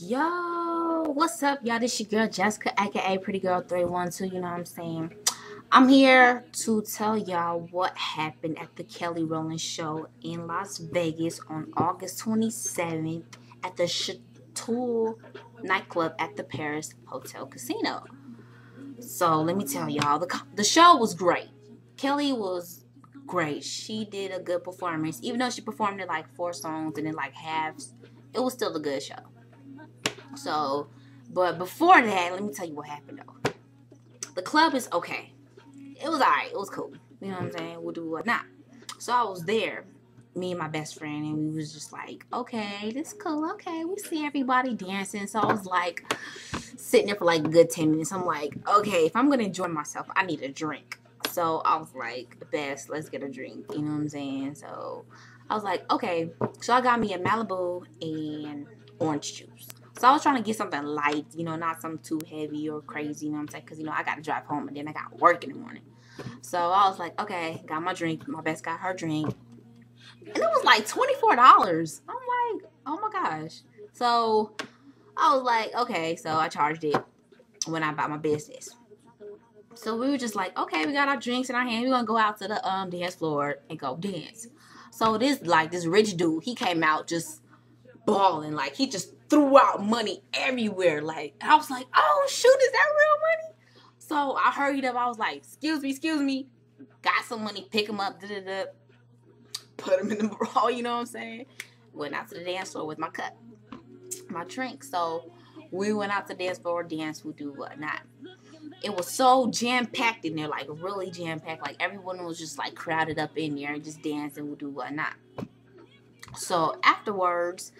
Yo, what's up, y'all? This your girl Jessica, aka Pretty Girl 312. You know what I'm saying? I'm here to tell y'all what happened at the Kelly Rowland show in Las Vegas on August 27th at the Chateau nightclub at the Paris Hotel Casino. So let me tell y'all, the show was great. Kelly was great. She did a good performance, even though she performed in like 4 songs and in like halves. It was still a good show. So, but before that, let me tell you what happened though. The club is okay. It was alright. It was cool. You know what I'm saying? We'll do what not. So I was there, me and my best friend, and we was just like, okay, this is cool. Okay, we see everybody dancing. So I was like, sitting there for like a good 10 minutes. I'm like, okay, if I'm gonna enjoy myself, I need a drink. So I was like, best, let's get a drink. You know what I'm saying? So I was like, okay. So I got me a Malibu and orange juice. So I was trying to get something light, you know, not something too heavy or crazy, you know what I'm saying? Because, you know, I got to drive home and then I got work in the morning. So I was like, okay, got my drink. My best got her drink. And it was like $24. I'm like, oh my gosh. So I was like, okay. So I charged it when I bought my business. So we were just like, okay, we got our drinks in our hand. We're going to go out to the dance floor and go dance. So this rich dude, he came out just balling. Like, he just threw out money everywhere. Like, I was like, oh, shoot, is that real money? So I hurried up. I was like, excuse me. Got some money, pick him up, put him in the bra, you know what I'm saying? Went out to the dance floor with my cup, my drink. So we went out to the dance floor, dance, we do whatnot. It was so jam-packed in there, like really jam-packed. Like everyone was just like crowded up in there, just dancing, we'll do whatnot. So afterwards,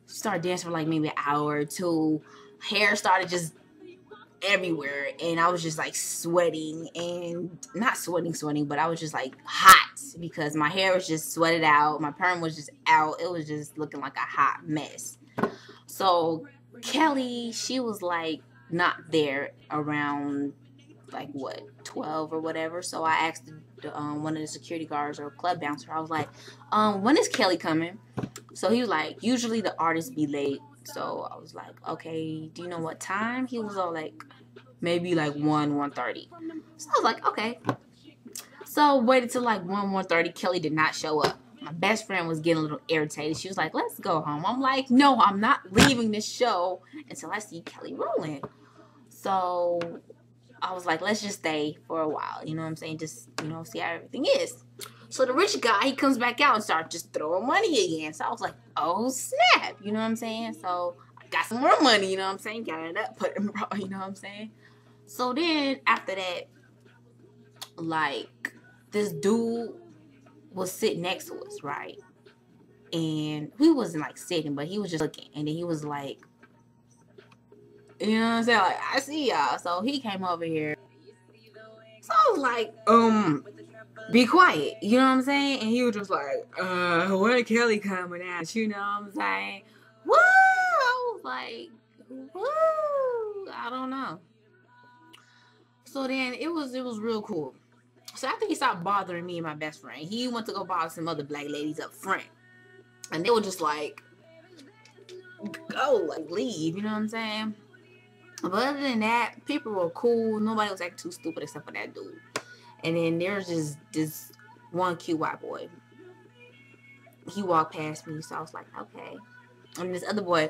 started dancing for like maybe an hour or two. Hair started just everywhere, and I was just like sweating, and not sweating, but I was just like hot because my hair was just sweated out. My perm was just out. It was just looking like a hot mess. So Kelly, she was like not there around like what 12 or whatever. So I asked one of the security guards or club bouncer. I was like, when is Kelly coming? So he was like, usually the artists be late. So I was like, okay, do you know what time? He was all like, maybe like 1:30. So I was like, okay. So waited till like 1:30. Kelly did not show up. My best friend was getting a little irritated. She was like, let's go home. I'm like, no, I'm not leaving this show until I see Kelly Rowland. So I was like, let's just stay for a while. You know what I'm saying? Just, you know, see how everything is. So the rich guy, he comes back out and starts just throwing money again. So I was like, oh, snap. You know what I'm saying? So I got some more money, you know what I'm saying? Got it up, put it in, you know what I'm saying? So then after that, like, this dude was sitting next to us, right? And he wasn't like sitting, but he was just looking. And then he was like, you know what I'm saying? Like, I see y'all. So he came over here. So I was like, be quiet. You know what I'm saying? And he was just like, when Kelly coming out? You know what I'm saying? Woo! I was like, woo! I don't know. So then it was real cool. So after he stopped bothering me and my best friend, he went to go bother some other black ladies up front. And they were just like, go, like, leave. You know what I'm saying? But other than that, people were cool. Nobody was acting too stupid except for that dude. And then there's just this one cute white boy. He walked past me, so I was like, okay. And this other boy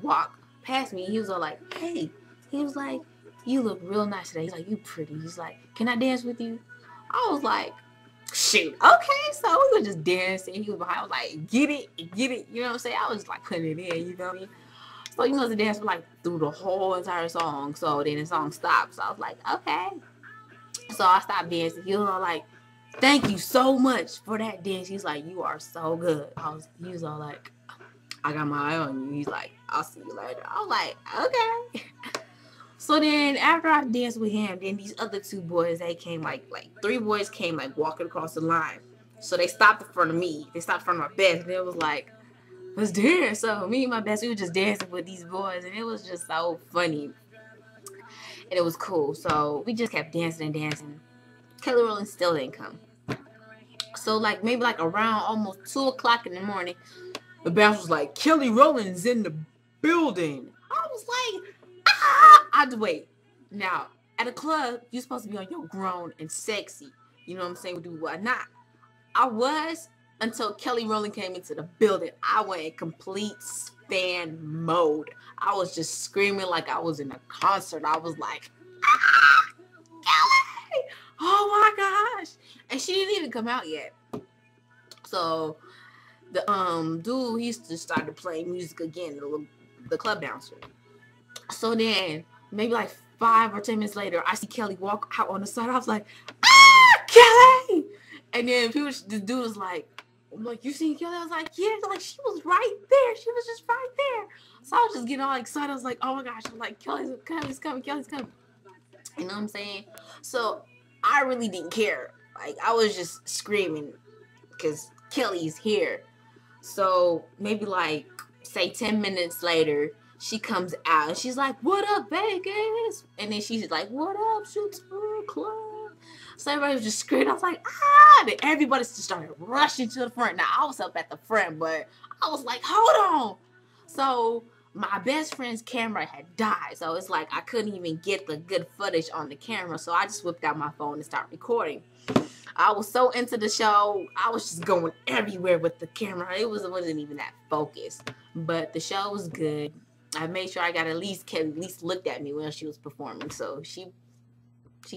walked past me. He was all like, hey. He was like, you look real nice today. He's like, you pretty. He's like, can I dance with you? I was like, shoot, okay. So we were just dancing. He was behind. I was like, get it. You know what I'm saying? I was like putting it in, you know what I mean? So he must have danced for like through the whole entire song. So then the song stopped. So I was like, okay. So I stopped dancing. He was all like, thank you so much for that dance. He's like, you are so good. He was all like, I got my eye on you. He's like, I'll see you later. I was like, okay. So then after I danced with him, then these other two boys, they came like 3 boys came like walking across the line. So they stopped in front of me. They stopped in front of my best. And it was like, let's dance. So me and my best, we were just dancing with these boys. And it was just so funny. And it was cool. So we just kept dancing and dancing. Kelly Rowland still didn't come. So like maybe like around almost 2 o'clock in the morning, the bouncer was like, Kelly Rowland's in the building. I was like, ah! I'd wait. Now, at a club, you're supposed to be on your grown and sexy. You know what I'm saying? We do what not. I was until Kelly Rowland came into the building. I went in complete fan mode. I was just screaming like I was in a concert. I was like, ah, Kelly! Oh my gosh! And she didn't even come out yet. So the dude, he used to started playing music again, the club bouncer. So then maybe like 5 or 10 minutes later, I see Kelly walk out on the side. I was like, ah, Kelly! And then the dude was like, I'm like, you seen Kelly? I was like, yeah. Like, she was right there. She was just right there. So I was just getting all excited. I was like, oh my gosh. I'm like, Kelly's coming. Kelly's coming. You know what I'm saying? So I really didn't care. Like, I was just screaming because Kelly's here. So maybe like, say 10 minutes later, she comes out and she's like, what up, Vegas? And then she's like, what up, Chateau Club? So everybody was just screaming. I was like, ah! And everybody just started rushing to the front. Now, I was up at the front, but I was like, hold on. So my best friend's camera had died. So it's like I couldn't even get the good footage on the camera. So I just whipped out my phone and started recording. I was so into the show. I was just going everywhere with the camera. It wasn't even that focused. But the show was good. I made sure I got Kelly at least looked at me when she was performing. So she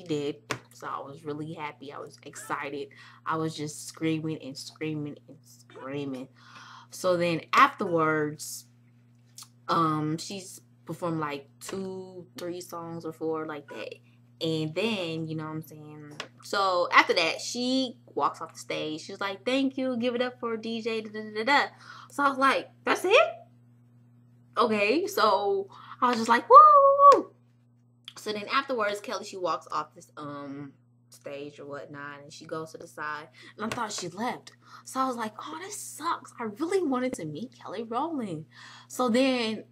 did. So I was really happy. I was excited. I was just screaming and screaming and screaming. So then afterwards, she's performed like 2, 3 songs or 4 like that. And then, you know what I'm saying? So after that, she walks off the stage. She was like, thank you. Give it up for DJ. Da, da, da, da. So I was like, that's it? Okay. So I was just like, woo, woo, woo. So then afterwards, Kelly, she walks off this stage or whatnot, and she goes to the side, and I thought she left. So I was like, oh, this sucks. I really wanted to meet Kelly Rowland. So then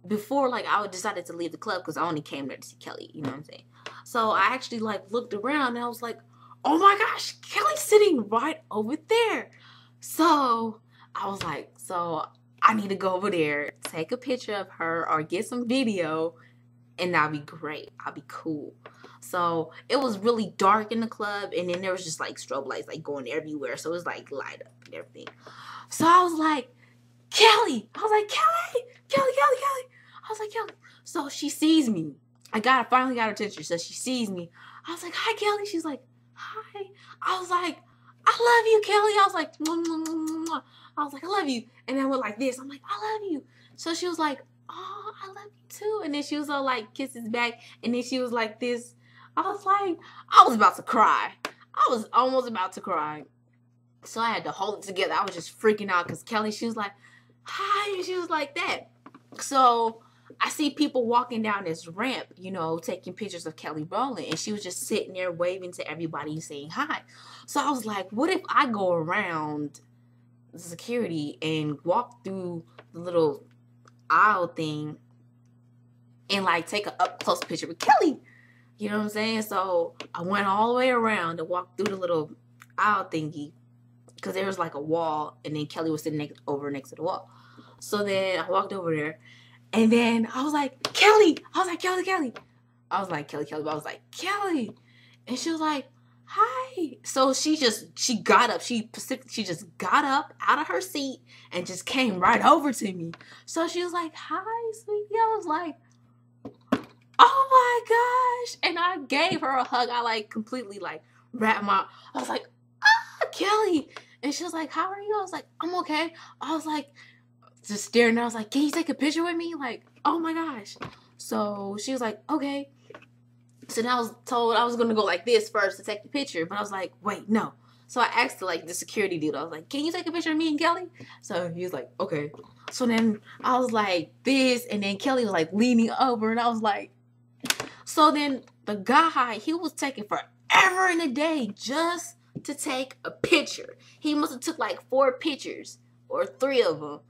before like I decided to leave the club, because I only came there to see Kelly, you know what I'm saying? So I actually like looked around and I was like, oh my gosh, Kelly's sitting right over there. So I was like, so I need to go over there, take a picture of her or get some video, and that'll be great. I'll be cool. So it was really dark in the club, and then there was just like strobe lights like going everywhere. So it was like light up and everything. So I was like, Kelly. I was like, Kelly. I was like, Kelly. So she sees me. I finally got her attention. So she sees me. I was like, hi, Kelly. She's like, hi. I was like, I love you, Kelly. I was like, mwah, mwah, mwah, mwah. I was like, I love you. And then I went like this. I'm like, I love you. So she was like, oh, I love you too. And then she was all like kisses back. And then she was like this. I was like, I was about to cry. I was almost about to cry. So I had to hold it together. I was just freaking out because Kelly, she was like, hi. And she was like that. So I see people walking down this ramp, you know, taking pictures of Kelly Rowland. And she was just sitting there waving to everybody saying hi. So I was like, what if I go around the security and walk through the little aisle thing and like take an up close picture with Kelly? You know what I'm saying? So I went all the way around and walked through the little aisle thingy because there was like a wall, and then Kelly was sitting over next to the wall. So then I walked over there, and then I was like, Kelly. I was like, Kelly. I was like, Kelly, but I was like, Kelly. And she was like, hi. So she got up. She just got up out of her seat and just came right over to me. So she was like, hi, sweetie. I was like, oh my gosh. And I gave her a hug. I like completely like wrapped I was like, ah, Kelly. And she was like, how are you? I was like, I'm okay. I was like, just staring. I was like, can you take a picture with me? Like, oh my gosh. So she was like, okay. So then I was told I was going to go like this first to take the picture. But I was like, wait, no. So I asked like the security dude. I was like, can you take a picture of me and Kelly? So he was like, okay. So then I was like this. And then Kelly was like leaning over. And I was like, so then the guy, he was taking forever in a day just to take a picture. He must have took like 4 pictures or 3 of them.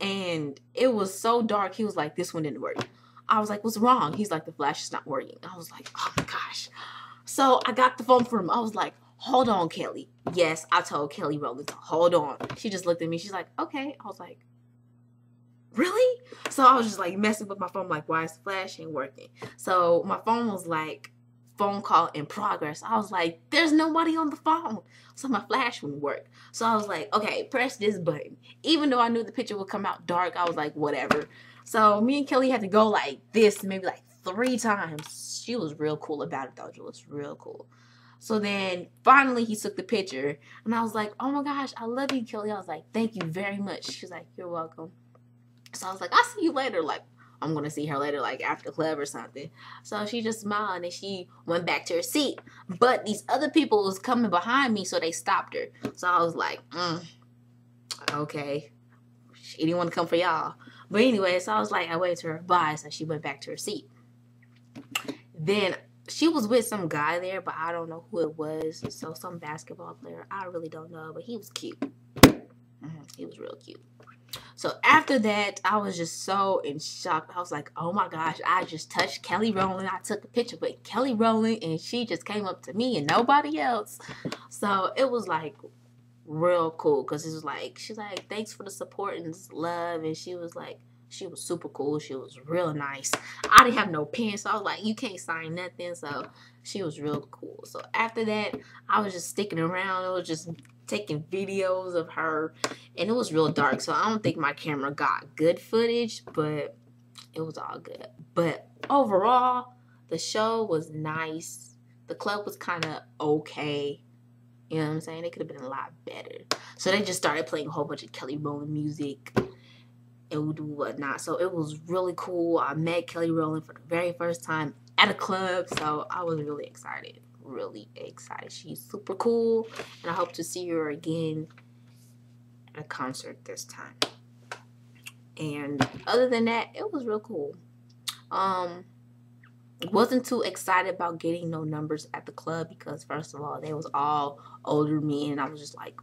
And it was so dark. He was like, this one didn't work. I was like, what's wrong? He's like, the flash is not working. I was like, oh my gosh. So I got the phone from him. I was like, hold on, Kelly. Yes, I told Kelly Rowland to hold on. She just looked at me. She's like, okay. I was like, really? So I was just like messing with my phone, like, why is the flash ain't working? So my phone was like, phone call in progress. I was like, there's nobody on the phone. So my flash wouldn't work. So I was like, okay, press this button. Even though I knew the picture would come out dark, I was like, whatever. So me and Kelly had to go like this maybe like 3 times. She was real cool about it though. She was real cool. So then finally he took the picture and I was like, oh my gosh, I love you, Kelly. I was like, thank you very much. She was like, you're welcome. So I was like, I'll see you later. Like, I'm going to see her later, like after club or something. So she just smiled and she went back to her seat. But these other people was coming behind me, so they stopped her. So I was like, okay. She didn't want to come for y'all. But anyway, so I was like, I waited to her bye. So she went back to her seat. Then she was with some guy there, but I don't know who it was. So some basketball player. I really don't know, but he was cute. He was real cute. So after that, I was just so in shock. I was like, oh my gosh, I just touched Kelly Rowland. I took a picture with Kelly Rowland and she just came up to me and nobody else. So it was like real cool because it was like, she's like, thanks for the support and love. And she was like, she was super cool. She was real nice. I didn't have no pen, so I was like, you can't sign nothing. So she was real cool. So after that, I was just sticking around. It was just taking videos of her, and it was real dark, so I don't think my camera got good footage, but it was all good. But overall, the show was nice. The club was kind of okay. You know what I'm saying? It could have been a lot better. So they just started playing a whole bunch of Kelly Rowland music and whatnot. So it was really cool. I met Kelly Rowland for the very first time at a club, so I was really excited. Really excited. She's super cool, and I hope to see her again at a concert this time. And other than that, it was real cool. Wasn't too excited about getting no numbers at the club because first of all, they was all older men, and I was just like,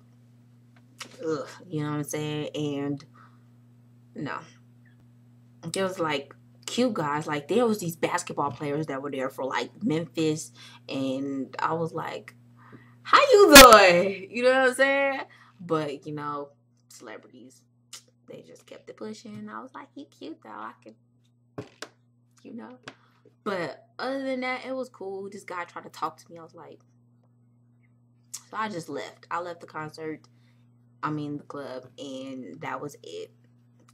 ugh, you know what I'm saying? And no, there was like cute guys. Like there was these basketball players that were there for like Memphis, and I was like, how you doing? You know what I'm saying? But you know, celebrities, they just kept it pushing. And I was like, he cute though. I could, you know. But other than that, it was cool. This guy tried to talk to me. I was like, so I just left. I left the concert. The club, and that was it.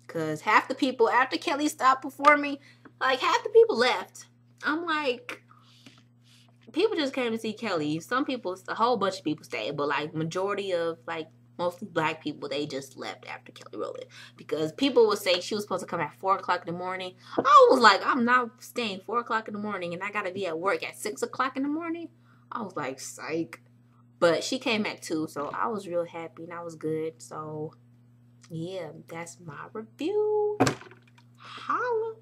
Cause half the people after Kelly stopped performing, like half the people left. I'm like, people just came to see Kelly. Some people, a whole bunch of people stayed, but like majority of like mostly black people, they just left after Kelly Rowland because people would say she was supposed to come at 4 o'clock in the morning. I was like, I'm not staying 4 o'clock in the morning, and I gotta be at work at 6 o'clock in the morning. I was like, psych. But she came at 2, so I was real happy and I was good. So yeah, that's my review. Holla.